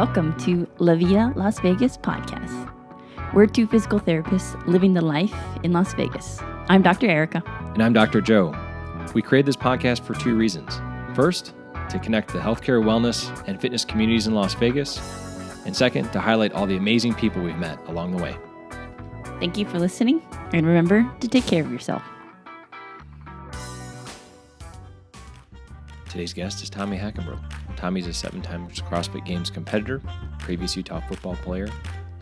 welcome to La Vida Las Vegas podcast. We're two physical therapists living the life in Las Vegas. I'm Dr. Erica. And I'm Dr. Joe. We created this podcast for two reasons. First, to connect the healthcare, wellness, and fitness communities in Las Vegas. And second, to highlight all the amazing people we've met along the way. Thank you for listening, and remember to take care of yourself. Today's guest is Tommy Hackenbruck. Tommy's a 7-time CrossFit Games competitor, previous Utah football player,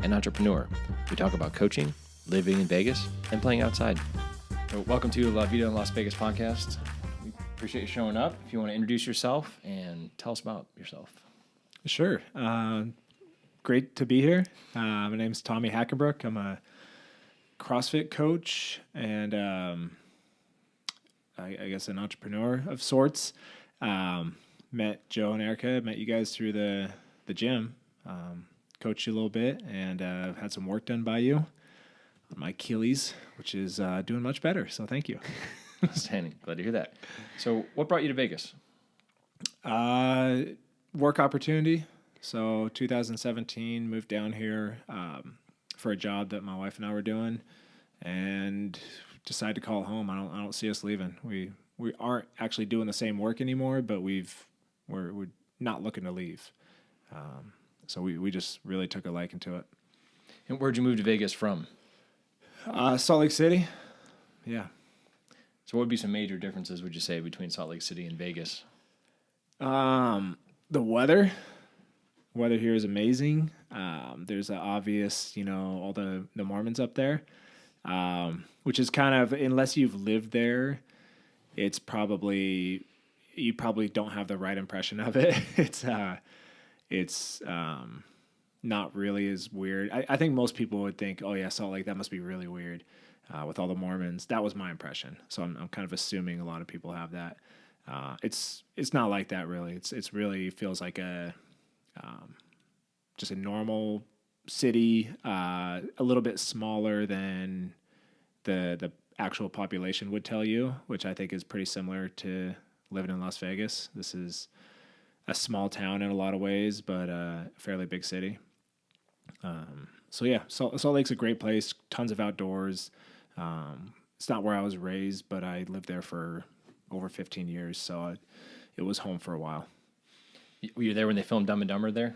and entrepreneur. We talk about coaching, living in Vegas, and playing outside. So welcome to La Vida in Las Vegas podcast. We appreciate you showing up. If you want to introduce yourself and tell us about yourself. Sure. Great to be here. My name is Tommy Hackenbruck. I'm a CrossFit coach and I guess an entrepreneur of sorts. Met Joe and Erica, met you guys through the gym, coached you a little bit, and had some work done by you on my Achilles, which is doing much better. So thank you. Outstanding. Glad to hear that. So what brought you to Vegas? Work opportunity. So 2017, moved down here for a job that my wife and I were doing, and decided to call home. I don't see us leaving. We aren't actually doing the same work anymore, but we're not looking to leave. So we just really took a liking to it. And where'd you move to Vegas from? Salt Lake City. Yeah. So what would be some major differences, would you say, between Salt Lake City and Vegas? The weather. Weather here is amazing. There's an obvious, all the Mormons up there, which is kind of, unless you've lived there, you probably don't have the right impression of it. It's not really as weird. I think most people would think, oh yeah, Salt Lake, that must be really weird with all the Mormons. That was my impression. So I'm kind of assuming a lot of people have that. It's not like that really. It's really feels like just a normal city, a little bit smaller than the actual population would tell you, which I think is pretty similar to living in Las Vegas. This is a small town in a lot of ways, but a fairly big city. So yeah, Salt Lake's a great place, tons of outdoors. It's not where I was raised, but I lived there for over 15 years, so it was home for a while. Were you there when they filmed Dumb and Dumber there?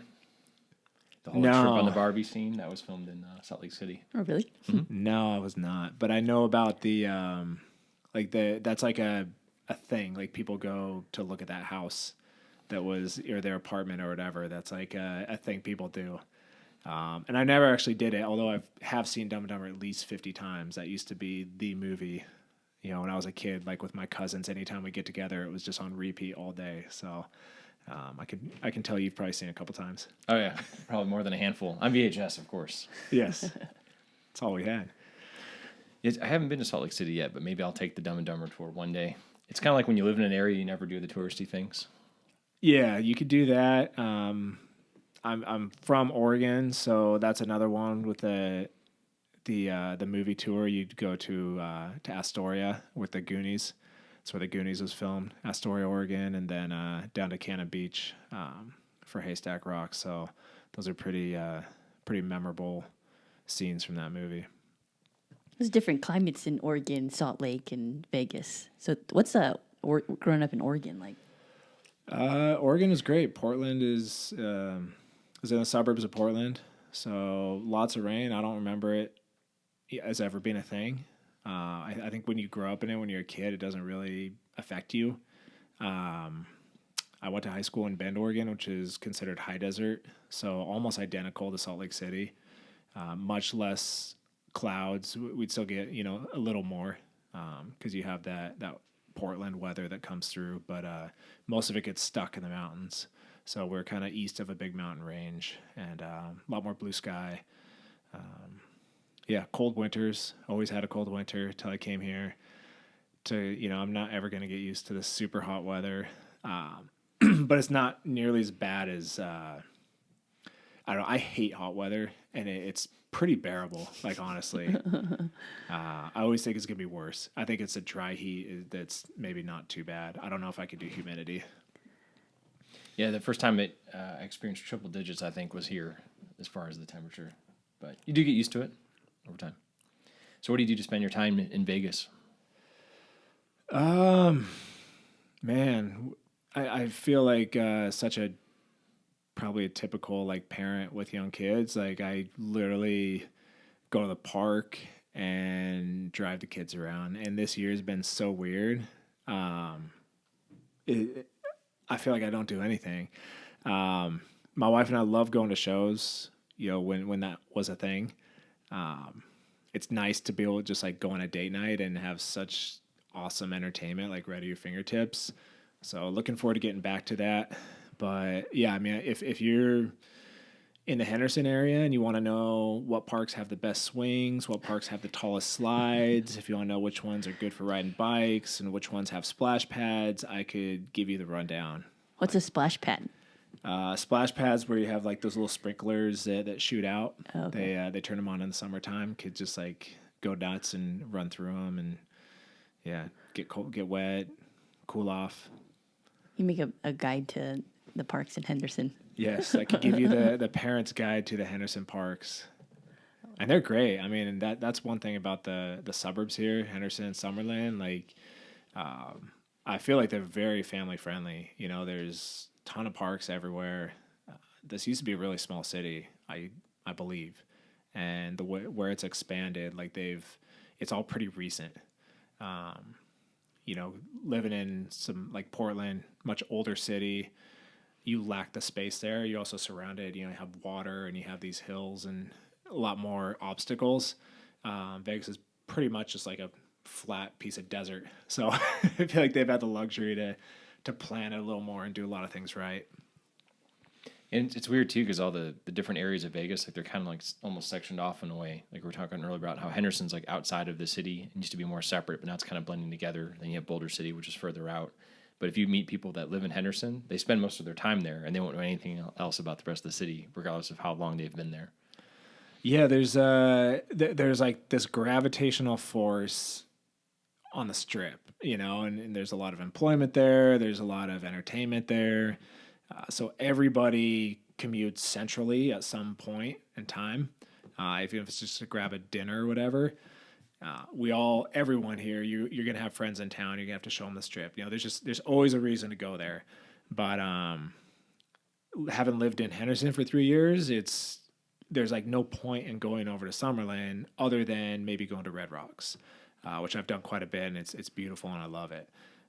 The whole trip on the Barbie scene, that was filmed in Salt Lake City. Oh, really? Mm-hmm. No, I was not. But I know about that's like a thing. Like people go to look at that house that was, or their apartment or whatever. That's like a thing people do. And I never actually did it, although I have seen Dumb and Dumber at least 50 times. That used to be the movie, when I was a kid, like with my cousins. Anytime we get together, it was just on repeat all day. So I can tell you've probably seen it a couple times. Oh yeah, probably more than a handful. On VHS, of course. Yes, that's all we had. I haven't been to Salt Lake City yet, but maybe I'll take the Dumb and Dumber tour one day. It's kind of like when you live in an area, you never do the touristy things. Yeah, you could do that. I'm from Oregon, so that's another one with the movie tour. You'd go to Astoria with the Goonies. That's where the Goonies was filmed, Astoria, Oregon, and then down to Cannon Beach for Haystack Rock. So those are pretty memorable scenes from that movie. There's different climates in Oregon, Salt Lake, and Vegas. So what's growing up in Oregon like? Oregon is great. Portland is in the suburbs of Portland, so lots of rain. I don't remember it as ever being a thing. I think when you grow up in it, when you're a kid, it doesn't really affect you. I went to high school in Bend, Oregon, which is considered high desert, so almost identical to Salt Lake City. Much less clouds. We'd still get, a little more because you have that Portland weather that comes through, but most of it gets stuck in the mountains. So we're kind of east of a big mountain range and a lot more blue sky. Yeah, cold winters. Always had a cold winter till I came here. I'm not ever going to get used to this super hot weather. But it's not nearly as bad as, I hate hot weather, and it's pretty bearable, like, honestly. I always think it's going to be worse. I think it's a dry heat that's maybe not too bad. I don't know if I could do humidity. Yeah, the first time I experienced triple digits, I think, was here as far as the temperature. But you do get used to it over time. So what do you do to spend your time in Vegas? Man, I feel like such a probably a typical like parent with young kids. Like I literally go to the park and drive the kids around. And this year has been so weird. Um, I feel like I don't do anything. My wife and I love going to shows. You know, when that was a thing. It's nice to be able to just like go on a date night and have such awesome entertainment like right at your fingertips. So looking forward to getting back to that. But yeah, I mean, if you're in the Henderson area and you want to know what parks have the best swings, what parks have the tallest slides, if you want to know which ones are good for riding bikes and which ones have splash pads, I could give you the rundown. What's a splash pad? Splash pads where you have like those little sprinklers that shoot out. Oh, okay. They turn them on in the summertime. Kids just like go nuts and run through them and yeah, get cold, get wet, cool off. You make a guide to the parks in Henderson. Yes, I could give you the parents' guide to the Henderson parks, and they're great. I mean, that's one thing about the suburbs here, Henderson and Summerlin. Like, I feel like they're very family friendly. You know, there's a ton of parks everywhere. This used to be a really small city, I believe, and the way where it's expanded, like it's all pretty recent. You know, living in some like Portland, much older city, you lack the space there. You're also surrounded, you know, you have water and you have these hills and a lot more obstacles. Vegas is pretty much just like a flat piece of desert. So I feel like they've had the luxury to plan it a little more and do a lot of things right. And it's weird too because all the different areas of Vegas, like they're kind of like almost sectioned off in a way. Like we were talking earlier about how Henderson's like outside of the city. It used to be more separate, but now it's kind of blending together. Then you have Boulder City, which is further out. But if you meet people that live in Henderson, they spend most of their time there, and they won't know anything else about the rest of the city, regardless of how long they've been there. Yeah, there's like this gravitational force on the strip, you know, and there's a lot of employment there. There's a lot of entertainment there. So everybody commutes centrally at some point in time, even if it's just to grab a dinner or whatever. Everyone here, you're gonna have friends in town. You're gonna have to show them the strip. You know, there's always a reason to go there. But having lived in Henderson for 3 years, there's like no point in going over to Summerlin other than maybe going to Red Rocks, which I've done quite a bit, and it's beautiful and I love it.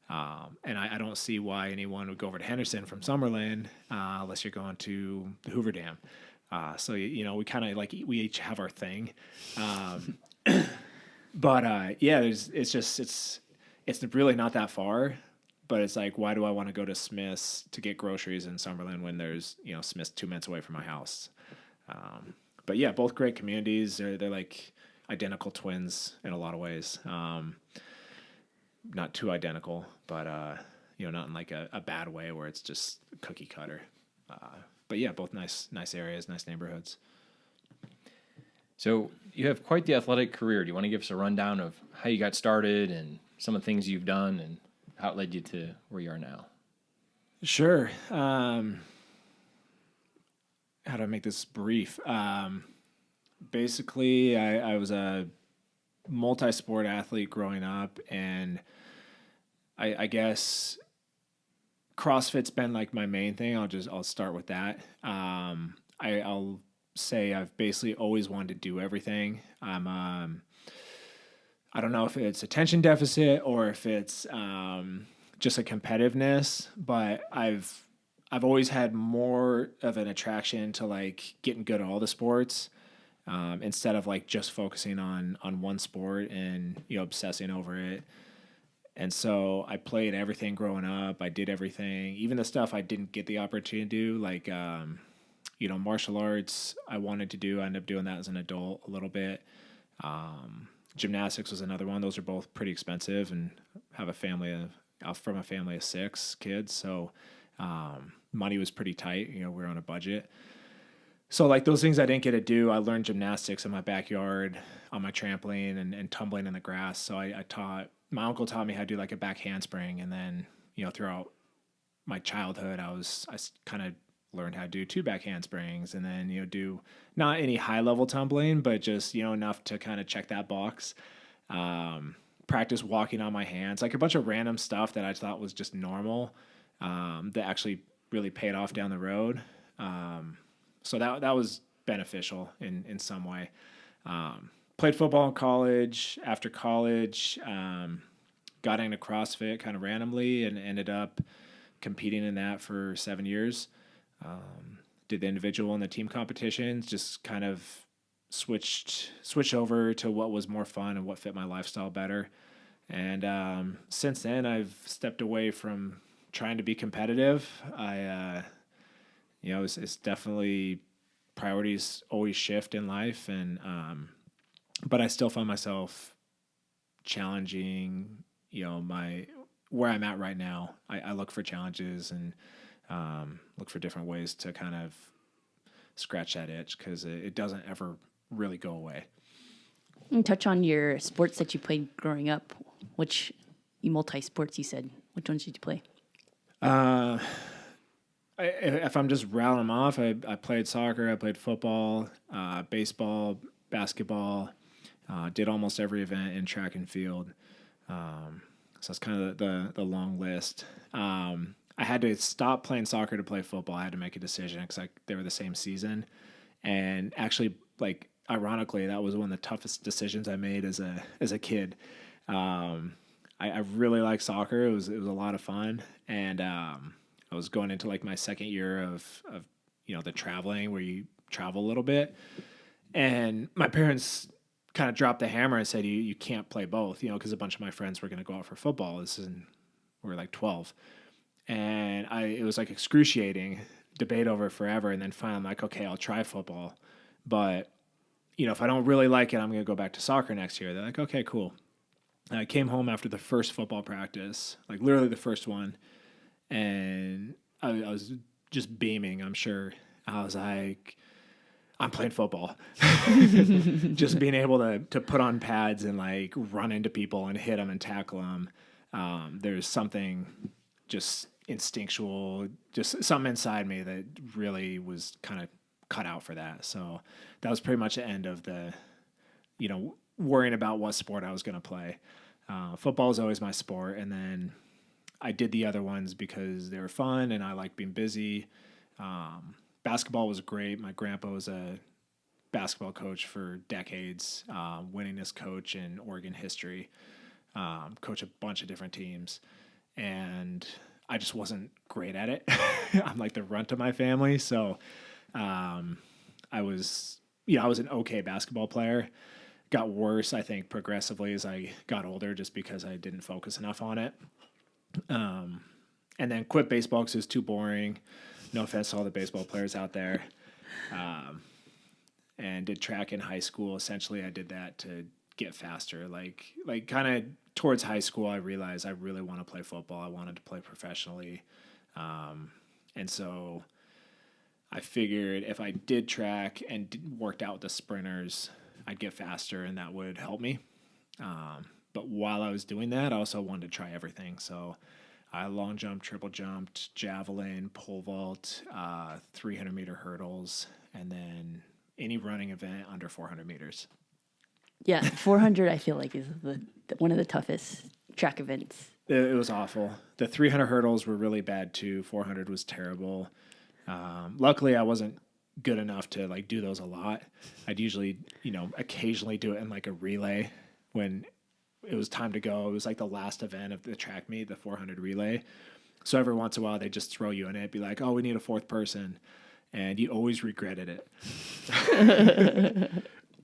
And I don't see why anyone would go over to Henderson from Summerlin unless you're going to the Hoover Dam. So you know, we kind of like we each have our thing. But yeah, it's really not that far. But it's like, why do I want to go to Smith's to get groceries in Summerlin when there's, you know, Smith's 2 minutes away from my house? But yeah, both great communities. They're like identical twins in a lot of ways. Not too identical, but you know, not in like a bad way where it's just cookie cutter. But yeah, both nice areas, nice neighborhoods. So you have quite the athletic career. Do you want to give us a rundown of how you got started and some of the things you've done and how it led you to where you are now? Sure. How do I make this brief? Basically, I was a multi-sport athlete growing up, and I guess CrossFit's been like my main thing. I'll start with that. I'll say I've basically always wanted to do everything. I don't know if it's attention deficit or if it's just a competitiveness, but I've always had more of an attraction to like getting good at all the sports instead of like just focusing on one sport and, you know, obsessing over it. And so I played everything growing up. I did everything, even the stuff I didn't get the opportunity to do, like you know, martial arts I wanted to do. I ended up doing that as an adult a little bit. Gymnastics was another one. Those are both pretty expensive and have from a family of 6 kids. So money was pretty tight. You know, we were on a budget. So like those things I didn't get to do, I learned gymnastics in my backyard on my trampoline and tumbling in the grass. So my uncle taught me how to do like a back handspring. And then, you know, throughout my childhood, I kind of learned how to do 2 back handsprings, and then, do not any high level tumbling, but just, enough to kind of check that box. Practice walking on my hands, like a bunch of random stuff that I thought was just normal, that actually really paid off down the road. So that was beneficial in some way. Played football in college. After college, got into CrossFit kind of randomly and ended up competing in that for 7 years. Did the individual and the team competitions, just kind of switched over to what was more fun and what fit my lifestyle better. And since then, I've stepped away from trying to be competitive. It's definitely, priorities always shift in life, and but I still find myself challenging, where I'm at right now. I look for challenges and look for different ways to kind of scratch that itch, because it doesn't ever really go away. And touch on your sports that you played growing up. Which multi-sports you said? Which ones did you play? If I'm just rattling them off, I played soccer, I played football, baseball, basketball, did almost every event in track and field. So that's kind of the long list. I had to stop playing soccer to play football. I had to make a decision because they were the same season. And actually, ironically, that was one of the toughest decisions I made as a kid. I really like soccer. It was a lot of fun. And I was going into my second year of the traveling, where you travel a little bit. And my parents kind of dropped the hammer and said, you can't play both, because a bunch of my friends were going to go out for football. We were 12. And it was excruciating debate over it forever. And then finally I'm like, okay, I'll try football. But, if I don't really like it, I'm going to go back to soccer next year. They're like, okay, cool. I came home after the first football practice, literally the first one. And I was just beaming, I'm sure. I was like, I'm playing football. Just being able to put on pads and run into people and hit them and tackle them. There's something just instinctual, just something inside me that really was kind of cut out for that. So that was pretty much the end of the, worrying about what sport I was going to play. Football is always my sport. And then I did the other ones because they were fun and I like being busy. Basketball was great. My grandpa was a basketball coach for decades, winningest coach in Oregon history, coach a bunch of different teams. And I just wasn't great at it. I'm the runt of my family. So I was an okay basketball player. Got worse, I think, progressively as I got older, just because I didn't focus enough on it. And then quit baseball because it was too boring. No offense to all the baseball players out there. And did track in high school. Essentially, I did that to get faster. Kind of towards high school, I realized I really want to play football. I wanted to play professionally. And so I figured if I did track and worked out with the sprinters, I'd get faster and that would help me. But while I was doing that, I also wanted to try everything. So I long jumped, triple jumped, javelin, pole vault, 300-meter hurdles, and then any running event under 400 meters. Yeah, 400 I feel like is one of the toughest track events. It was awful. The 300 hurdles were really bad too. 400 was terrible. Luckily, I wasn't good enough to do those a lot. I'd usually, occasionally do it in a relay when it was time to go. It was the last event of the track meet, the 400 relay. So every once in a while, they just throw you in it, be like, oh, we need a fourth person. And you always regretted it.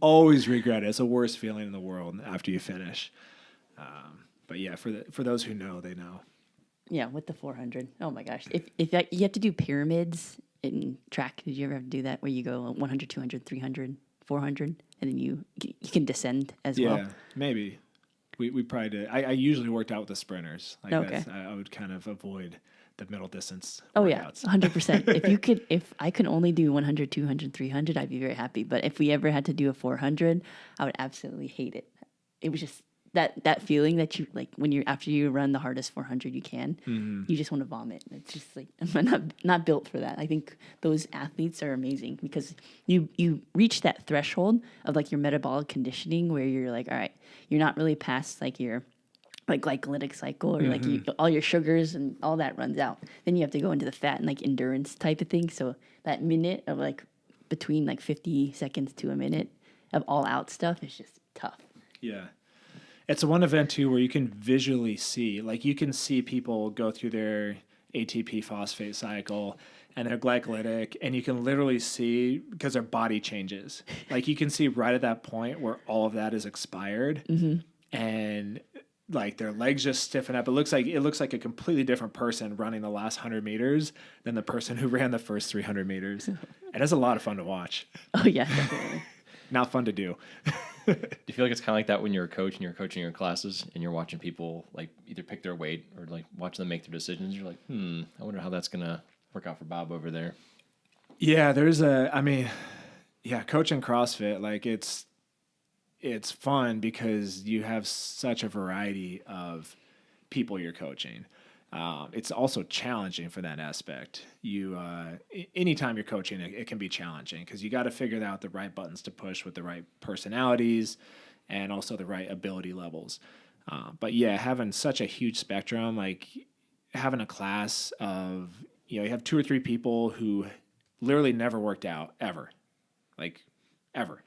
Always regret it. It's the worst feeling in the world after you finish. But yeah, for those who know, they know. Yeah, with the 400. Oh my gosh. If you have to do pyramids in track, did you ever have to do that where you go 100, 200, 300, 400, and then you can descend as well? Yeah, maybe. We probably did. I usually worked out with the sprinters. Okay. I would kind of avoid the middle distance workouts. Yeah, 100%. If I could only do 100, 200, 300, I'd be very happy. But if we ever had to do a 400, I would absolutely hate it. It was just that feeling that you like when you're after you run the hardest 400 you can, you just want to vomit. It's just like I'm not built for that. I think those athletes are amazing because you reach that threshold of like your metabolic conditioning where you're like, all right, you're not really past like your like glycolytic cycle or like all your sugars and all that runs out. Then you have to go into the fat and like endurance type of thing. So that minute of like between like 50 seconds to a minute of all out stuff is just tough. Yeah. It's one event too where you can visually see, like you can see people go through their ATP phosphate cycle and their glycolytic, and you can literally see because their body changes. Like you can see right at that point where all of that is expired, and like their legs just stiffen up. It looks like a completely different person running the last 100 meters than the person who ran the first 300 meters. And it's a lot of fun to watch. Oh yeah, definitely. Not fun to do. Do you feel like it's kind of like that when you're a coach and you're coaching your classes and you're watching people like either pick their weight or like watching them make their decisions? You're like, I wonder how that's going to work out for Bob over there. Yeah, coaching CrossFit, like it's fun because you have such a variety of people you're coaching. It's also challenging for that aspect. Anytime you're coaching, it can be challenging because you got to figure out the right buttons to push with the right personalities and also the right ability levels. But yeah, having such a huge spectrum, like having a class of, you have 2 or 3 people who literally never worked out ever, like ever.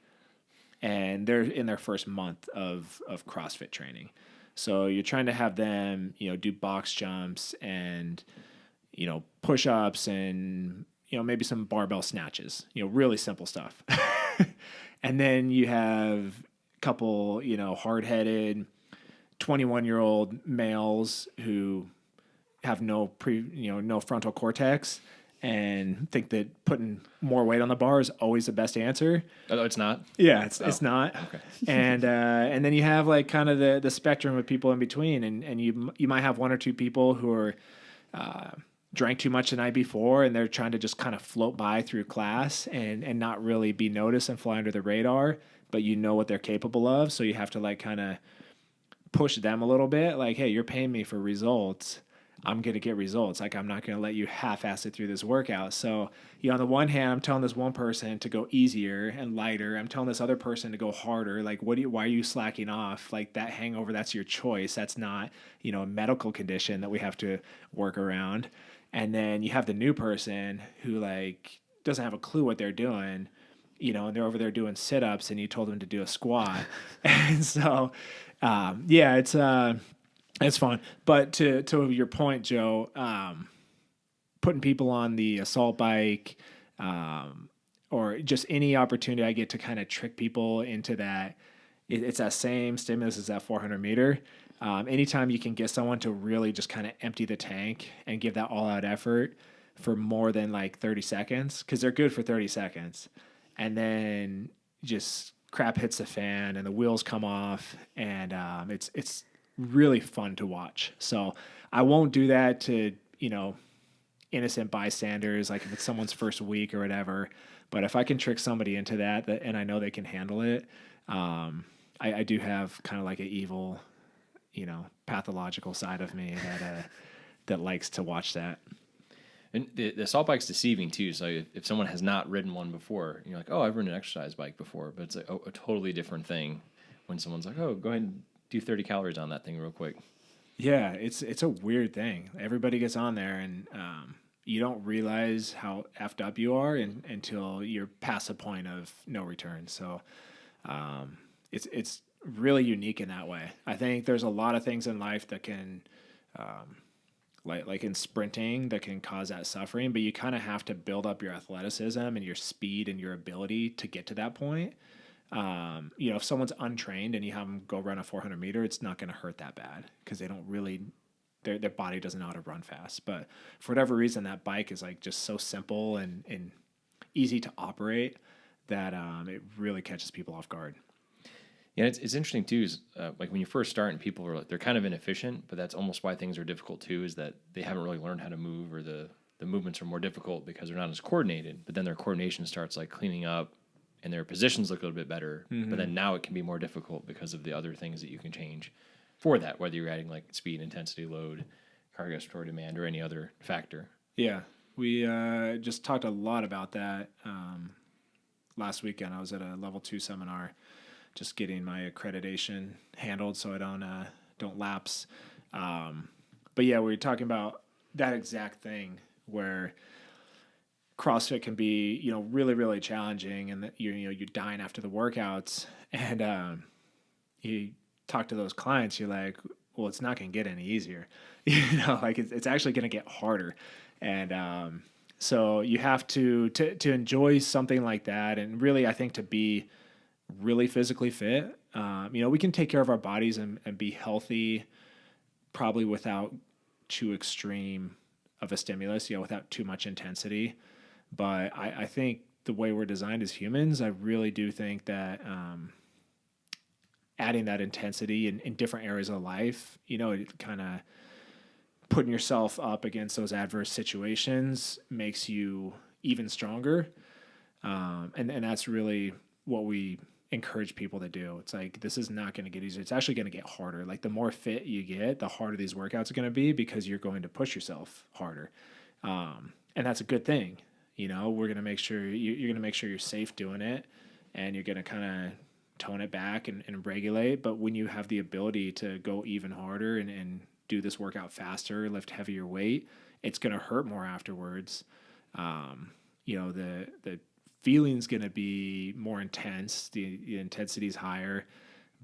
And they're in their first month of CrossFit training. So you're trying to have them, do box jumps and, push-ups and, maybe some barbell snatches, really simple stuff. And then you have a couple, hard-headed 21-year-old males who have no frontal cortex and think that putting more weight on the bar is always the best answer. Oh, it's not? Yeah, it's not. Okay. And then you have like kind of the spectrum of people in between, and you might have 1 or 2 people who are drank too much the night before, and they're trying to just kind of float by through class and not really be noticed and fly under the radar, but what they're capable of, so you have to like kind of push them a little bit, like, hey, you're paying me for results. I'm going to get results. Like, I'm not going to let you half-ass it through this workout. So, on the one hand, I'm telling this one person to go easier and lighter. I'm telling this other person to go harder. Like, why are you slacking off? Like, that hangover, that's your choice. That's not, a medical condition that we have to work around. And then you have the new person who, like, doesn't have a clue what they're doing, and they're over there doing sit-ups, and you told them to do a squat. And so, it's fun. But to your point, Joe, putting people on the assault bike, or just any opportunity I get to kind of trick people into that, it's that same stimulus as that 400 meter. Anytime you can get someone to really just kind of empty the tank and give that all out effort for more than like 30 seconds, because they're good for 30 seconds. And then just crap hits the fan and the wheels come off, and it's really fun to watch. So I won't do that to, innocent bystanders, like if it's someone's first week or whatever. But if I can trick somebody into that and I know they can handle it, I do have kind of like an evil, pathological side of me that likes to watch that. And the assault bike's deceiving too. So if someone has not ridden one before, you're like, oh, I've ridden an exercise bike before, but it's like a totally different thing when someone's like, oh, go ahead and do 30 calories on that thing real quick. Yeah, it's a weird thing. Everybody gets on there, and you don't realize how effed up you are until you're past the point of no return. So it's really unique in that way. I think there's a lot of things in life that can, like in sprinting, that can cause that suffering, but you kind of have to build up your athleticism and your speed and your ability to get to that point. If someone's untrained and you have them go run a 400 meter, it's not going to hurt that bad because they don't really, their body doesn't know how to run fast. But for whatever reason, that bike is like just so simple and easy to operate that it really catches people off guard. Yeah, it's interesting too. Is like when you first start and people are like, they're kind of inefficient, but that's almost why things are difficult too. Is that they haven't really learned how to move, or the movements are more difficult because they're not as coordinated. But then their coordination starts like cleaning up and their positions look a little bit better. But then now it can be more difficult because of the other things that you can change for that, whether you're adding like speed, intensity, load, cardio respiratory demand, or any other factor. Yeah, we just talked a lot about that last weekend. I was at a level 2 seminar, just getting my accreditation handled so I don't lapse. But yeah, we were talking about that exact thing where CrossFit can be, really, really challenging, and that you're dying after the workouts, and you talk to those clients, you're like, well, it's not going to get any easier, like it's actually going to get harder, and so you have to enjoy something like that, and really, I think to be really physically fit, we can take care of our bodies and be healthy, probably without too extreme of a stimulus, without too much intensity. But I think the way we're designed as humans, I really do think that adding that intensity in different areas of life, kind of putting yourself up against those adverse situations makes you even stronger. And that's really what we encourage people to do. It's like, this is not going to get easier. It's actually going to get harder. Like the more fit you get, the harder these workouts are going to be because you're going to push yourself harder. And that's a good thing. We're going to make sure you're going to make sure you're safe doing it, and you're going to kind of tone it back and regulate. But when you have the ability to go even harder and do this workout faster, lift heavier weight, it's going to hurt more afterwards. The feeling's going to be more intense. The intensity's higher,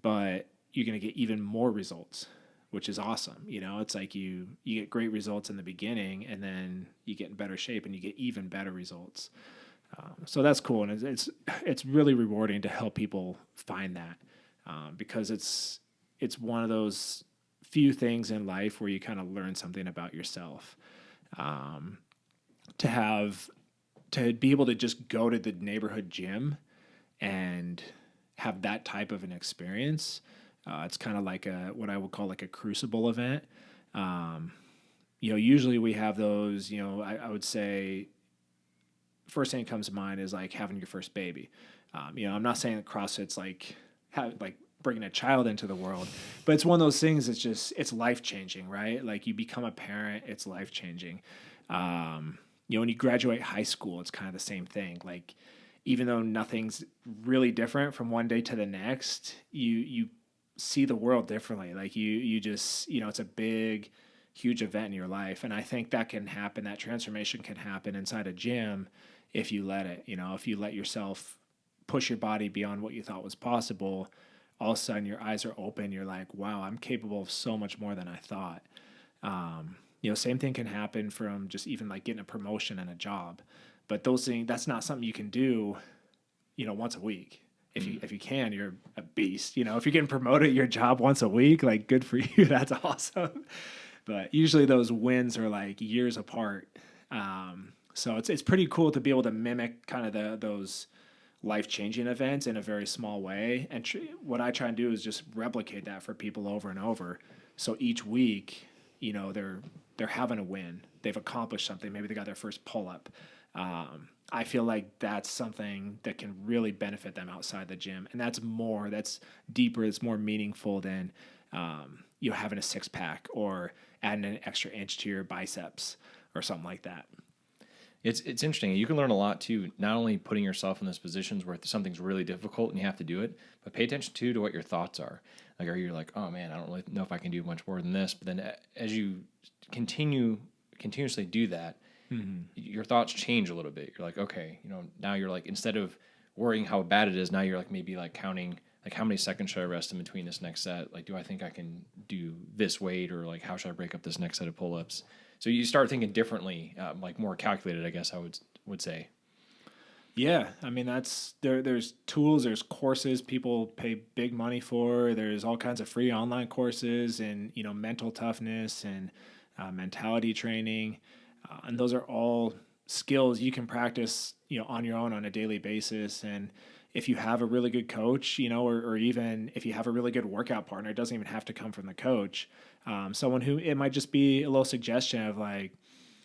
but you're going to get even more results, which is awesome. It's like you get great results in the beginning, and then you get in better shape and you get even better results. So that's cool. And it's really rewarding to help people find that, because it's one of those few things in life where you kind of learn something about yourself. To be able to just go to the neighborhood gym and have that type of an experience. It's kind of like what I would call like a crucible event. Usually we have those, I would say first thing that comes to mind is like having your first baby. I'm not saying that CrossFit's like bringing a child into the world, but it's one of those things that's just, it's life-changing, right? Like you become a parent, it's life-changing. When you graduate high school, it's kind of the same thing. Like, even though nothing's really different from one day to the next, you see the world differently. Like you just, it's a big, huge event in your life. And I think that can happen. That transformation can happen inside a gym if you let it, if you let yourself push your body beyond what you thought was possible. All of a sudden your eyes are open. You're like, wow, I'm capable of so much more than I thought. Same thing can happen from just even like getting a promotion and a job, but those things, that's not something you can do, once a week. If you can, you're a beast. If you're getting promoted at your job once a week, like good for you. That's awesome. But usually those wins are like years apart. So it's pretty cool to be able to mimic kind of those life-changing events in a very small way. And what I try and do is just replicate that for people over and over. So each week, they're having a win. They've accomplished something. Maybe they got their first pull-up. I feel like that's something that can really benefit them outside the gym. And that's deeper, it's more meaningful than having a six-pack or adding an extra inch to your biceps or something like that. It's interesting. You can learn a lot too, not only putting yourself in those positions where something's really difficult and you have to do it, but pay attention too to what your thoughts are. Like, are you like, oh man, I don't really know if I can do much more than this. But then as you continuously do that, your thoughts change a little bit. You're like, okay, now you're like, instead of worrying how bad it is, now you're like maybe like counting, like how many seconds should I rest in between this next set? Like, do I think I can do this weight, or like how should I break up this next set of pull-ups? So you start thinking differently, like more calculated, I guess I would say. Yeah, I mean there's tools, there's courses people pay big money for. There's all kinds of free online courses, and mental toughness and mentality training, and those are all skills you can practice on your own on a daily basis. And if you have a really good coach, or even if you have a really good workout partner, it doesn't even have to come from the coach. Someone who, it might just be a little suggestion of like,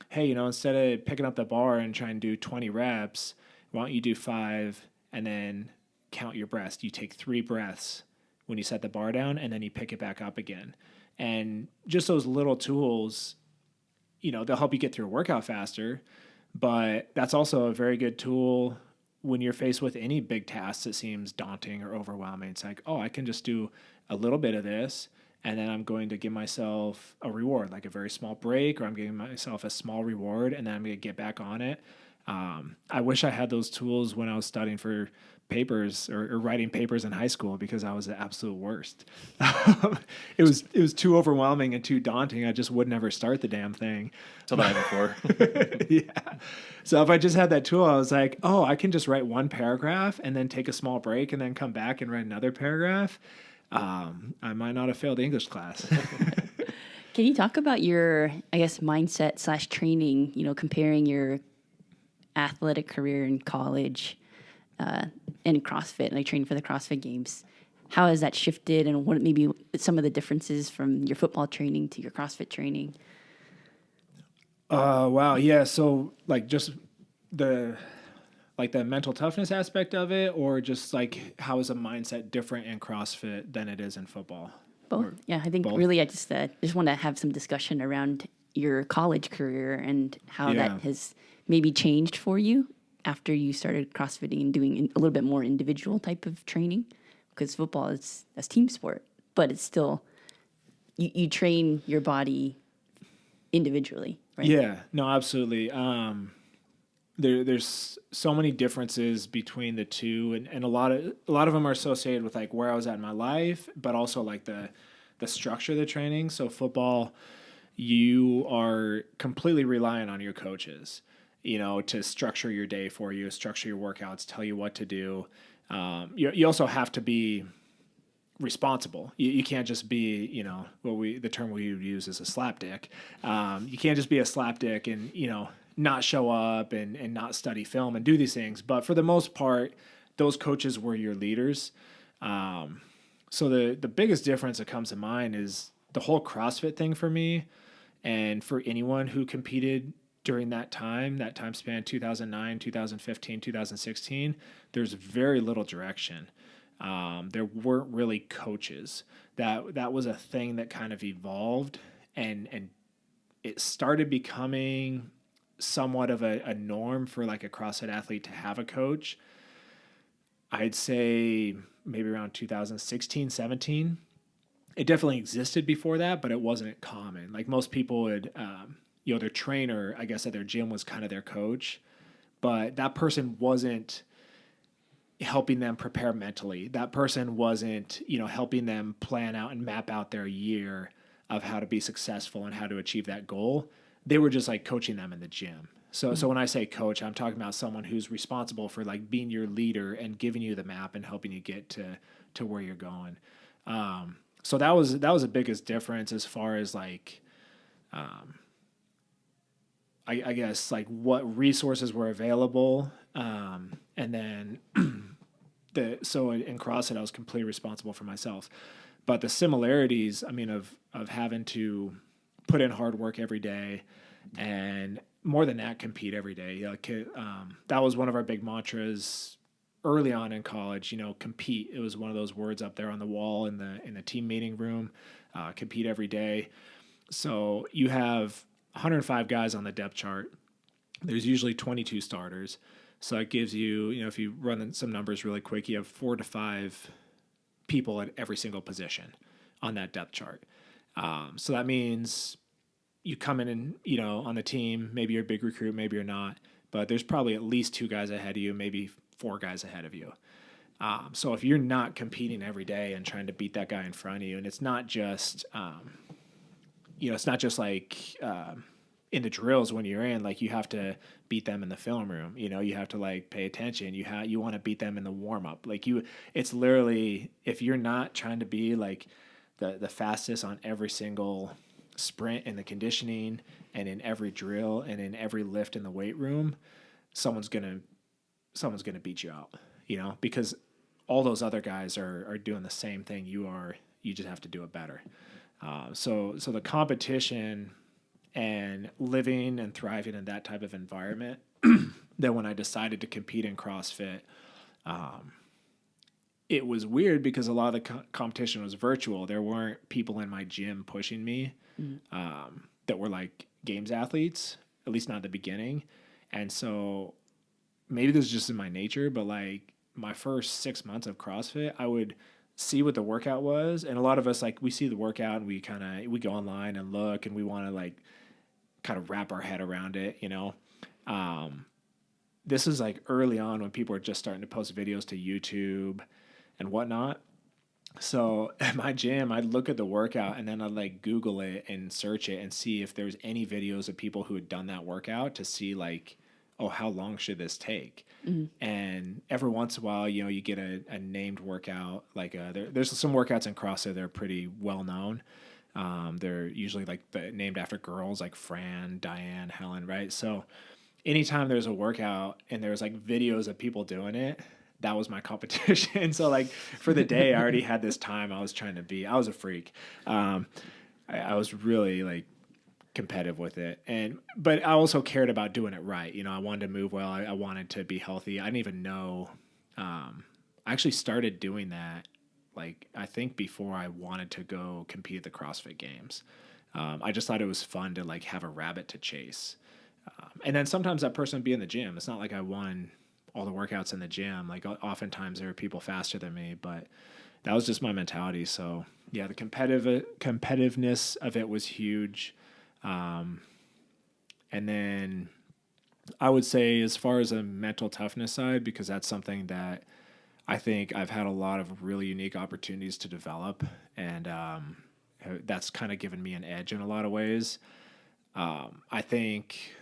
hey, instead of picking up the bar and trying to do 20 reps, why don't you do 5 and then count your breaths. You take 3 breaths when you set the bar down, and then you pick it back up again. And just those little tools, they'll help you get through a workout faster, but that's also a very good tool when you're faced with any big task that seems daunting or overwhelming. It's like, I can just do a little bit of this, and then I'm going to give myself a reward, like a very small break, or I'm giving myself a small reward, and then I'm going to get back on it. I wish I had those tools when I was studying for papers or writing papers in high school, because I was the absolute worst. It was too overwhelming and too daunting. I just would never start the damn thing. Till the night before. Yeah. So if I just had that tool, I was like, I can just write one paragraph and then take a small break and then come back and write another paragraph. I might not have failed English class. Can you talk about your, mindset / training, comparing your athletic career in college and CrossFit, like training for the CrossFit Games? How has that shifted, and what maybe some of the differences from your football training to your CrossFit training? Wow. Yeah. So just the mental toughness aspect of it, or just how is a mindset different in CrossFit than it is in football? Both. Yeah. I think both? really I just want to have some discussion around your college career and how that has maybe changed for you after you started CrossFitting and doing a little bit more individual type of training, because football is a team sport, but it's still, you train your body individually, right? Yeah, no, absolutely. There's so many differences between the two, and a lot of them are associated with where I was at in my life, but also the structure of the training. So football, you are completely reliant on your coaches, to structure your day for you, structure your workouts, tell you what to do. You also have to be responsible. You can't just be, the term we would use is a slapdick. You can't just be a slapdick and, not show up and not study film and do these things. But for the most part, those coaches were your leaders. So the biggest difference that comes to mind is the whole CrossFit thing for me, and for anyone who competed during that time span, 2009, 2015, 2016, there's very little direction. There weren't really coaches. That was a thing that kind of evolved, and it started becoming somewhat of a norm for a CrossFit athlete to have a coach. I'd say maybe around 2016, 17. It definitely existed before that, but it wasn't common. Most people would, their trainer, I guess, at their gym was kind of their coach, but that person wasn't helping them prepare mentally. That person wasn't, helping them plan out and map out their year of how to be successful and how to achieve that goal. They were just coaching them in the gym. So when I say coach, I'm talking about someone who's responsible for being your leader and giving you the map and helping you get to where you're going. So that was the biggest difference as far as I guess what resources were available. And then so in CrossFit, I was completely responsible for myself. But the similarities, of having to put in hard work every day, and more than that, compete every day. That was one of our big mantras early on in college. Compete. It was one of those words up there on the wall in the team meeting room. Compete every day. So you have 105 guys on the depth chart. There's usually 22 starters. So it gives you, if you run some numbers really quick, you have 4 to 5 people at every single position on that depth chart. So that means you come in and, on the team, maybe you're a big recruit, maybe you're not, but there's probably at least 2 guys ahead of you, maybe 4 guys ahead of you. So if you're not competing every day and trying to beat that guy in front of you, and it's not just, it's not just in the drills when you're in, you have to beat them in the film room. You have to pay attention. You want to beat them in the warm up. It's literally, if you're not trying to be the fastest on every single sprint in the conditioning and in every drill and in every lift in the weight room, someone's gonna beat you out. Because all those other guys are doing the same thing you are. You just have to do it better. So the competition and living and thriving in that type of environment, that when I decided to compete in CrossFit, It was weird because a lot of the competition was virtual. There weren't people in my gym pushing me that were like games athletes, at least not at the beginning. And so maybe this is just in my nature, but like my first 6 months of CrossFit, I would see what the workout was. And a lot of us, like, we see the workout and we go online and look and we want to like kind of wrap our head around it, you know? This is like early on when people were just starting to post videos to YouTube and whatnot. So at my gym, I'd look at the workout and then I'd like Google it and search it and see if there's any videos of people who had done that workout to see like, oh, how long should this take? And every once in a while, you know, you get a named workout. Like there's some workouts in CrossFit that are pretty well known. They're usually like named after girls like Fran, Diane, Helen, right? So anytime there's a workout and there's like videos of people doing it, that was my competition. So like for the day, I already had this time I was trying to be. I was a freak. I was really like competitive with it, but I also cared about doing it right. You know, I wanted to move well. I wanted to be healthy. I didn't even know. I actually started doing that, like, I think before I wanted to go compete at the CrossFit Games. I just thought it was fun to like have a rabbit to chase. And then sometimes that person would be in the gym. It's not like I won all the workouts in the gym. Like oftentimes there were people faster than me, but that was just my mentality. So yeah, the competitiveness of it was huge. And then I would say as far as a mental toughness side, because that's something that I think I've had a lot of really unique opportunities to develop. And that's kind of given me an edge in a lot of ways. I think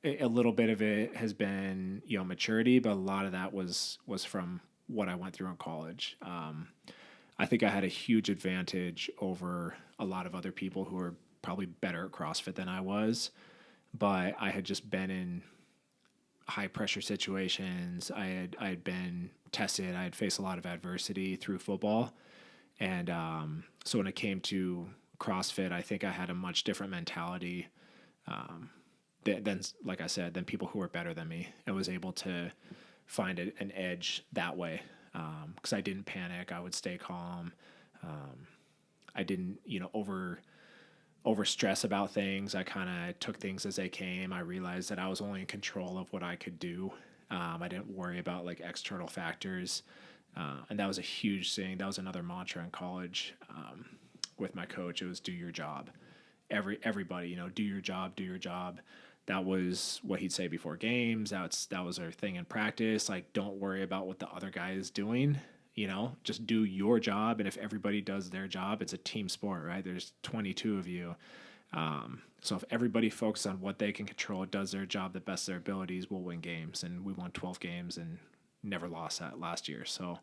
a little bit of it has been, you know, maturity, but a lot of that was from what I went through in college. I think I had a huge advantage over a lot of other people who were probably better at CrossFit than I was, but I had just been in high pressure situations. I had been tested. I had faced a lot of adversity through football. And so when it came to CrossFit, I think I had a much different mentality than, like I said, than people who were better than me, and was able to find an edge that way. Because I didn't panic. I would stay calm. I didn't, you know, over stress about things. I kind of took things as they came. I realized that I was only in control of what I could do. I didn't worry about like external factors. And that was a huge thing. That was another mantra in college with my coach. It was do your job. Everybody, you know, do your job, do your job. That was what he'd say before games. That was our thing in practice. Like, don't worry about what the other guy is doing. You know, just do your job. And if everybody does their job, it's a team sport, right? There's 22 of you. So if everybody focuses on what they can control, does their job the best of their abilities, we'll win games. And we won 12 games and never lost that last year. So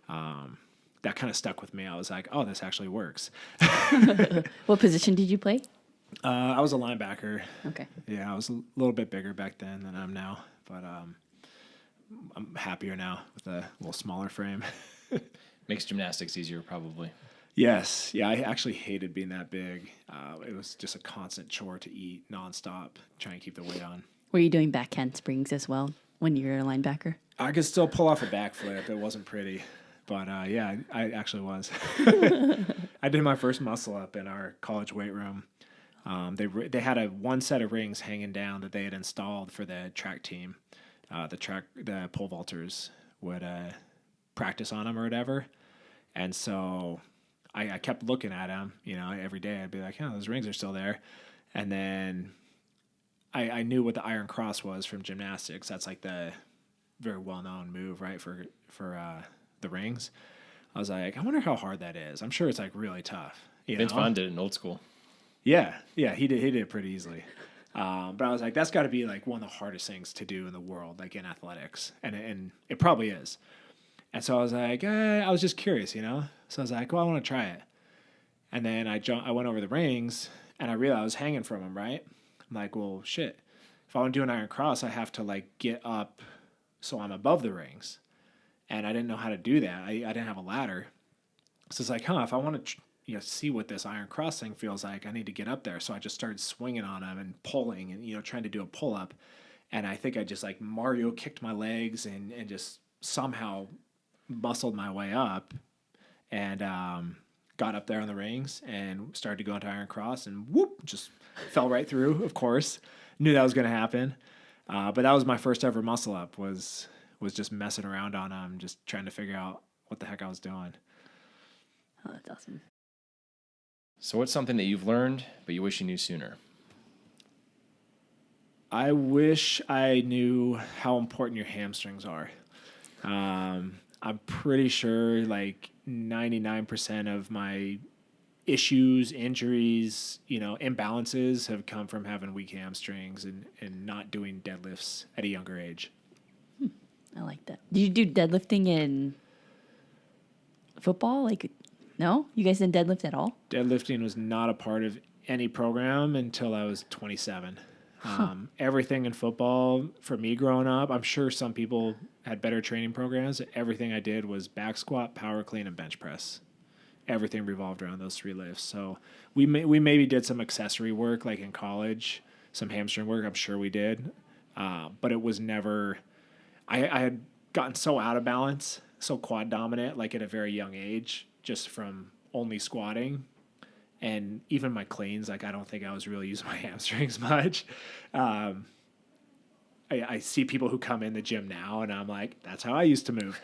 that kind of stuck with me. I was like, oh, this actually works. What position did you play? I was a linebacker. Okay. Yeah, I was a little bit bigger back then than I'm now, but I'm happier now with a little smaller frame. Makes gymnastics easier, probably. Yes. Yeah, I actually hated being that big. It was just a constant chore to eat nonstop, trying to keep the weight on. Were you doing back handsprings as well when you were a linebacker? I could still pull off a backflip. It wasn't pretty. But yeah, I actually was. I did my first muscle up in our college weight room. They had one set of rings hanging down that they had installed for the track team. The pole vaulters would practice on them or whatever. And so I kept looking at them, you know, every day. I'd be like, oh, those rings are still there. And then I knew what the iron cross was from gymnastics. That's like the very well-known move, right, for the rings. I was like, I wonder how hard that is. I'm sure it's like really tough. Vince Vaughn did it in old school. Yeah, he did it pretty easily. But I was like, that's got to be like one of the hardest things to do in the world, like in athletics, and it probably is. And so I was like, I was just curious, you know. So I was like, well, I want to try it. And then I went over the rings, and I realized I was hanging from them, right? I'm like, well, shit. If I want to do an iron cross, I have to like get up so I'm above the rings. And I didn't know how to do that. I didn't have a ladder. So it's like, if I want to see what this iron cross thing feels like, I need to get up there. So I just started swinging on them and pulling and, trying to do a pull up. And I think I just like Mario kicked my legs and just somehow muscled my way up and got up there on the rings and started to go into Iron Cross and whoop, just fell right through, of course. Knew that was going to happen. But that was my first ever muscle up was just messing around on them, just trying to figure out what the heck I was doing. Oh, that's awesome. So what's something that you've learned, but you wish you knew sooner? I wish I knew how important your hamstrings are. I'm pretty sure like 99% of my issues, injuries, imbalances have come from having weak hamstrings and not doing deadlifts at a younger age. I like that. Did you do deadlifting in football? Like, no? You guys didn't deadlift at all? Deadlifting was not a part of any program until I was 27. Everything in football for me growing up, I'm sure some people had better training programs. Everything I did was back squat, power clean, and bench press. Everything revolved around those 3 lifts. So we maybe did some accessory work like in college, some hamstring work. I'm sure we did, but it was never. I had gotten so out of balance, so quad dominant, like at a very young age, just from only squatting. And even my cleans, like I don't think I was really using my hamstrings much. I see people who come in the gym now, and I'm like, that's how I used to move.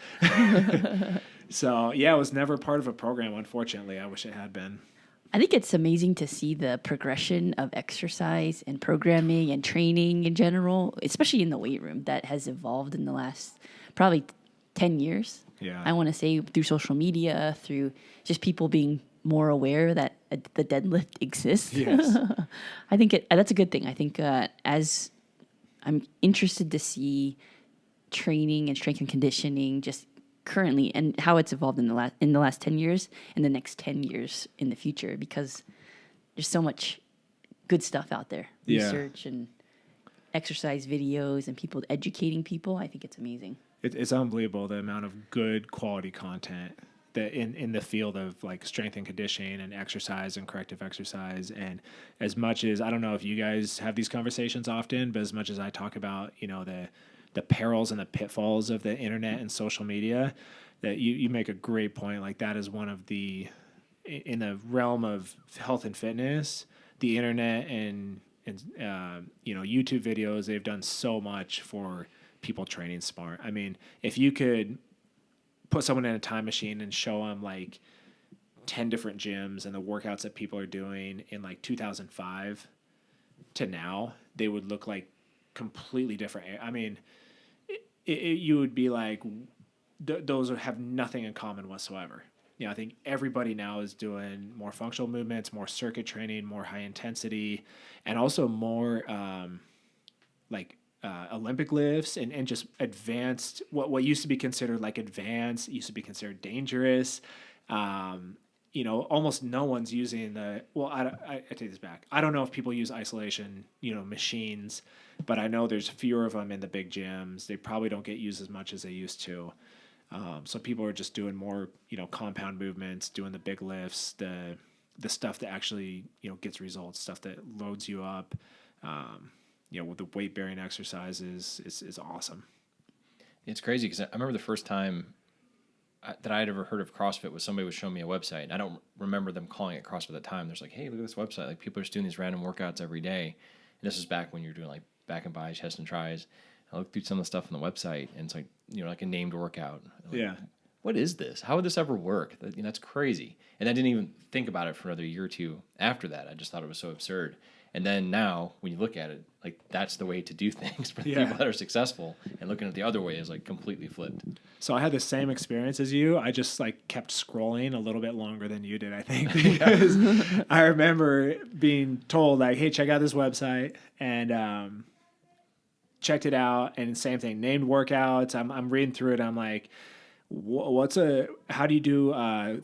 So, yeah, it was never part of a program, unfortunately. I wish it had been. I think it's amazing to see the progression of exercise and programming and training in general, especially in the weight room, that has evolved in the last probably 10 years. Yeah. I want to say through social media, through just people being more aware that the deadlift exists. Yes. I think that's a good thing. I think as I'm interested to see training and strength and conditioning just currently and how it's evolved in the last 10 years and the next 10 years in the future, because there's so much good stuff out there. Yeah. Research and exercise videos and people educating people. I think it's amazing. It's unbelievable the amount of good quality content that in the field of like strength and conditioning and exercise and corrective exercise. And as much as, I don't know if you guys have these conversations often, but as much as I talk about, the perils and the pitfalls of the internet and social media, that you make a great point. Like that is one of in the realm of health and fitness, the internet and YouTube videos, they've done so much for people training smart. I mean, if you could put someone in a time machine and show them like 10 different gyms and the workouts that people are doing in like 2005 to now, they would look like completely different. I mean, you would be like, those have nothing in common whatsoever. I think everybody now is doing more functional movements, more circuit training, more high intensity, and also more Olympic lifts and just advanced, what used to be considered like advanced, used to be considered dangerous. Almost no one's using I take this back. I don't know if people use isolation, machines, but I know there's fewer of them in the big gyms. They probably don't get used as much as they used to. So people are just doing more, compound movements, doing the big lifts, the stuff that actually, gets results, stuff that loads you up. With the weight bearing exercises is awesome. It's crazy because I remember the first time that I had ever heard of CrossFit was somebody was showing me a website, and I don't remember them calling it CrossFit at the time. There's like, hey, look at this website. Like people are just doing these random workouts every day. And this is back when you were doing like back and buys, chest and tries. I looked through some of the stuff on the website, and it's like, like a named workout. Like, yeah. What is this? How would this ever work? That's crazy. And I didn't even think about it for another year or two after that. I just thought it was so absurd. And then now, when you look at it, like that's the way to do things for the people that are successful. And looking at the other way is like completely flipped. So I had the same experience as you. I just like kept scrolling a little bit longer than you did, I think, because I remember being told like, "Hey, check out this website," and checked it out. And same thing, named workouts. I'm reading through it. I'm like, how do you do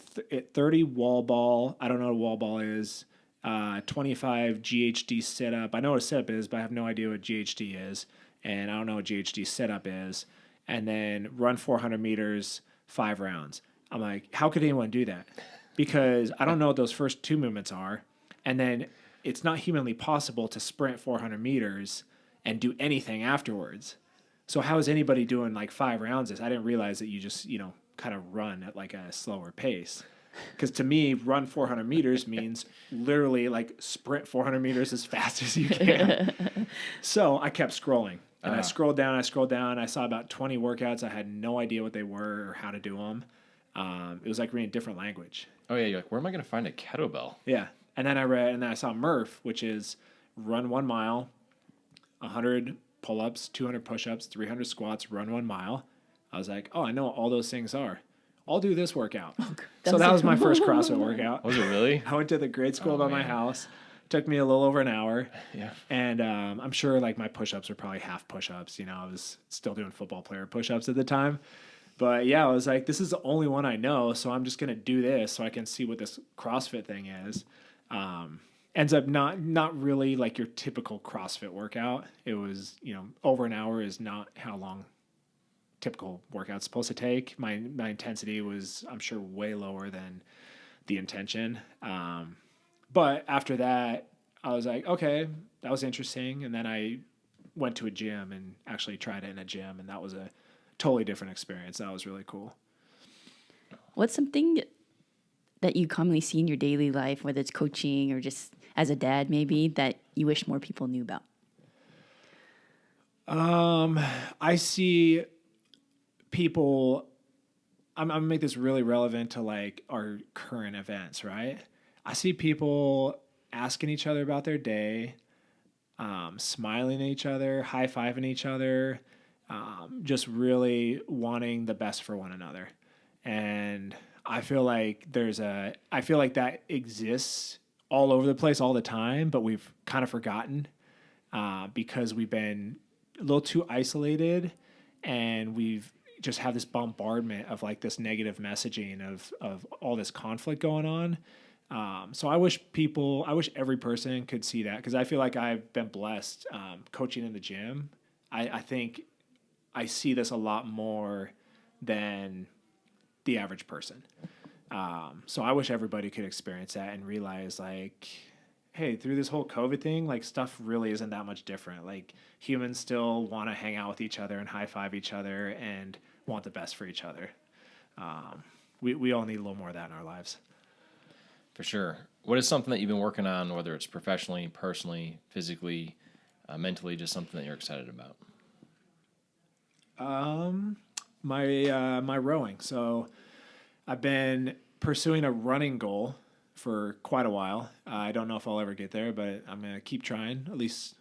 30 wall ball? I don't know what a wall ball is. 25 GHD sit-up. I know what a sit-up is, but I have no idea what GHD is. And I don't know what GHD sit-up is. And then run 400 meters, 5 rounds. I'm like, how could anyone do that? Because I don't know what those first 2 movements are. And then it's not humanly possible to sprint 400 meters and do anything afterwards. so how is anybody doing like 5 rounds this? I didn't realize that you just, kind of run at like a slower pace. Because to me, run 400 meters means literally like sprint 400 meters as fast as you can. So I kept scrolling. And I scrolled down. I saw about 20 workouts. I had no idea what they were or how to do them. It was like reading a different language. Oh, yeah. You're like, where am I going to find a kettlebell? Yeah. And then I saw Murph, which is run 1 mile, 100 pull-ups, 200 push-ups, 300 squats, run 1 mile. I was like, oh, I know what all those things are. I'll do this workout. So that was my first CrossFit workout. Was it really? I went to the grade school by my house. Took me a little over an hour. Yeah. And I'm sure like my push-ups were probably half push-ups. I was still doing football player push-ups at the time. But yeah, I was like, this is the only one I know. So I'm just going to do this so I can see what this CrossFit thing is. Ends up not really like your typical CrossFit workout. It was, over an hour is not how long typical workout's supposed to take. My intensity was, I'm sure, way lower than the intention. But after that, I was like, okay, that was interesting. And then I went to a gym and actually tried it in a gym, and that was a totally different experience. That was really cool. What's something that you commonly see in your daily life, whether it's coaching or just as a dad maybe, that you wish more people knew about? I see people, I'm going to make this really relevant to like our current events, right? I see people asking each other about their day, smiling at each other, high-fiving each other, just really wanting the best for one another. And I feel like that exists all over the place all the time, but we've kind of forgotten because we've been a little too isolated, and we've just have this bombardment of like this negative messaging of all this conflict going on. So I wish every person could see that, because I feel like I've been blessed coaching in the gym. I think I see this a lot more than the average person. So I wish everybody could experience that and realize like, hey, through this whole COVID thing, like stuff really isn't that much different. Like humans still want to hang out with each other and high five each other and want the best for each other. We all need a little more of that in our lives. For sure. What is something that you've been working on, whether it's professionally, personally, physically, mentally, just something that you're excited about? My rowing. So I've been pursuing a running goal for quite a while. I don't know if I'll ever get there, but I'm going to keep trying, at least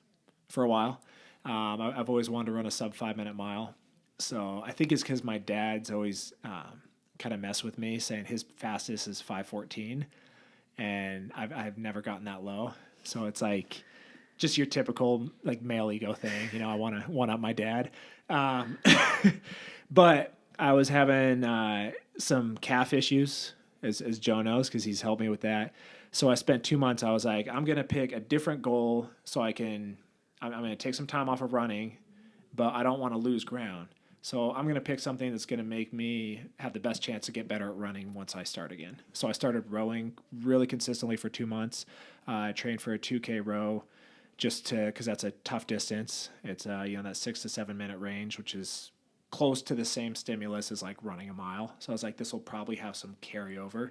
for a while. I've always wanted to run a sub 5-minute mile. So I think it's because my dad's always kind of messed with me, saying his fastest is 5:14, and I've never gotten that low. So it's like just your typical like male ego thing. I want to one up my dad. But I was having some calf issues, as Joe knows, because he's helped me with that. So I spent 2 months. I was like, I'm going to pick a different goal so I'm going to take some time off of running, but I don't want to lose ground. So I'm going to pick something that's going to make me have the best chance to get better at running once I start again. So I started rowing really consistently for 2 months. I trained for a 2K row because that's a tough distance. It's that 6 to 7 minute range, which is close to the same stimulus as like running a mile. So I was like, this will probably have some carryover.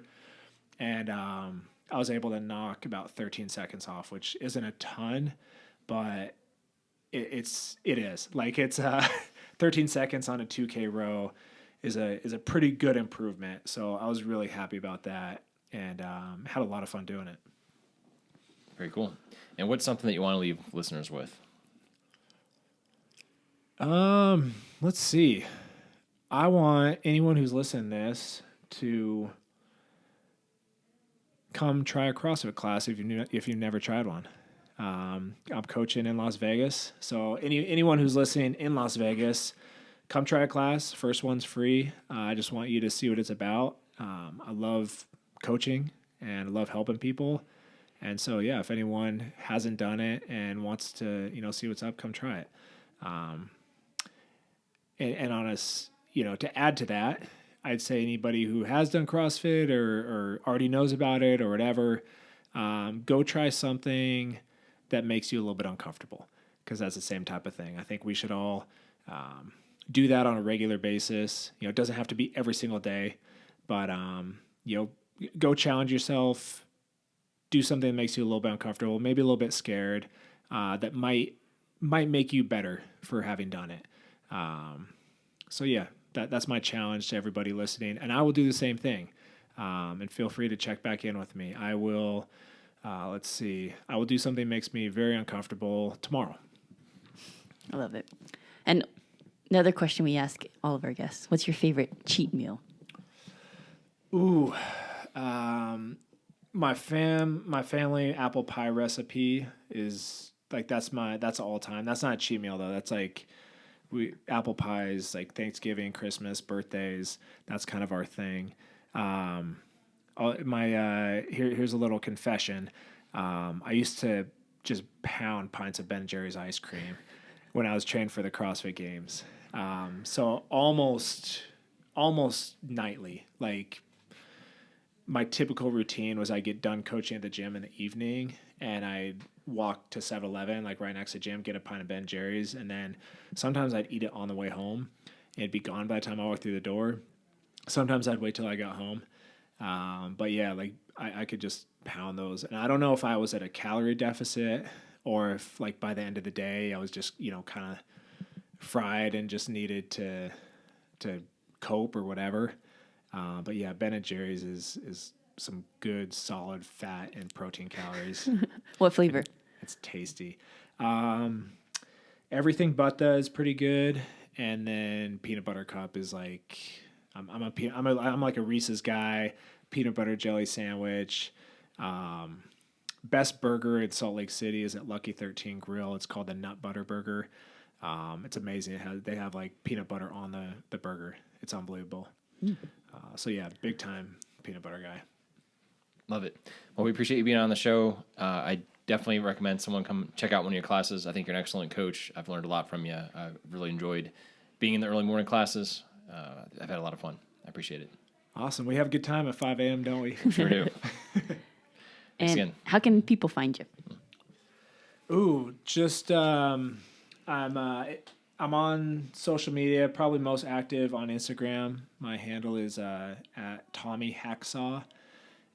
And I was able to knock about 13 seconds off, which isn't a ton, but it is. Like it's 13 seconds on a 2K row is a pretty good improvement. So I was really happy about that, and had a lot of fun doing it. Very cool. And what's something that you want to leave listeners with? Let's see. I want anyone who's listening to this to come try a CrossFit class if you've never tried one. I'm coaching in Las Vegas, so anyone who's listening in Las Vegas, come try a class. First one's free. I just want you to see what it's about. I love coaching and I love helping people. And so, yeah, if anyone hasn't done it and wants to, see what's up, come try it. And on us, to add to that, I'd say anybody who has done CrossFit or already knows about it or whatever, go try something that makes you a little bit uncomfortable, because that's the same type of thing. I think we should all do that on a regular basis. It doesn't have to be every single day, but go challenge yourself, do something that makes you a little bit uncomfortable, maybe a little bit scared, that might make you better for having done it. So yeah, that's my challenge to everybody listening, and I will do the same thing. And feel free to check back in with me. I will, I will do something that makes me very uncomfortable tomorrow. I love it. And another question we ask all of our guests: what's your favorite cheat meal? Ooh, my family apple pie recipe is like that's all time. That's not a cheat meal though. That's like apple pies like Thanksgiving, Christmas, birthdays. That's kind of our thing. Here's a little confession. I used to just pound pints of Ben & Jerry's ice cream when I was trained for the CrossFit Games. So almost nightly. Like my typical routine was I get done coaching at the gym in the evening and I'd walk to 7-Eleven, like right next to the gym, get a pint of Ben & Jerry's, and then sometimes I'd eat it on the way home. It'd be gone by the time I walked through the door. Sometimes I'd wait till I got home. But yeah, like I could just pound those. And I don't know if I was at a calorie deficit or if like by the end of the day I was just, kind of fried and just needed to cope or whatever. But yeah, Ben & Jerry's is some good solid fat and protein calories. What flavor? It's tasty. Everything but is pretty good. And then peanut butter cup is like, I'm like a Reese's guy. Peanut butter jelly sandwich. Best burger in Salt Lake City is at Lucky 13 Grill. It's called the Nut Butter Burger. It's amazing. They have like peanut butter on the burger. It's unbelievable. So yeah, big time peanut butter guy. Love it. Well, we appreciate you being on the show. I definitely recommend someone come check out one of your classes. I think you're an excellent coach. I've learned a lot from you. I really enjoyed being in the early morning classes. I've had a lot of fun. I appreciate it. Awesome. We have a good time at 5 a.m., don't we? Sure do. And again. How can people find you? Ooh, just I'm on social media, probably most active on Instagram. My handle is at Tommy Hacksaw,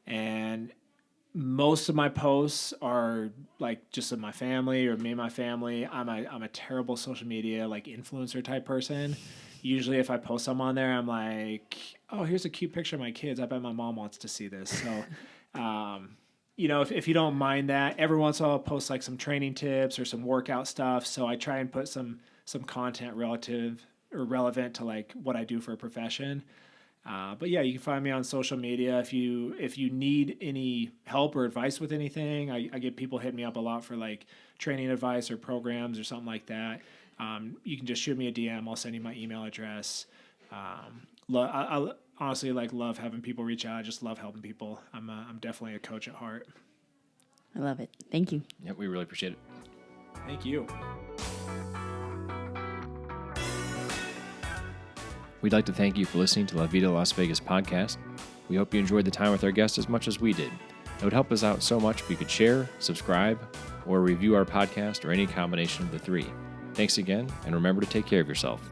and most of my posts are like just of my family or me and my family. I'm a terrible social media like influencer type person. Usually if I post some on there, I'm like, oh, here's a cute picture of my kids. I bet my mom wants to see this. So, if you don't mind that, every once in a while I'll post like some training tips or some workout stuff. So I try and put some content relative or relevant to like what I do for a profession. But yeah, you can find me on social media. If you need any help or advice with anything, I get people hitting me up a lot for like training advice or programs or something like that. You can just shoot me a DM. I'll send you my email address. I honestly love having people reach out. I just love helping people. I'm definitely a coach at heart. I love it. Thank you. Yep, we really appreciate it. Thank you. We'd like to thank you for listening to La Vida Las Vegas podcast. We hope you enjoyed the time with our guests as much as we did. It would help us out so much if you could share, subscribe, or review our podcast or any combination of the three. Thanks again, and remember to take care of yourself.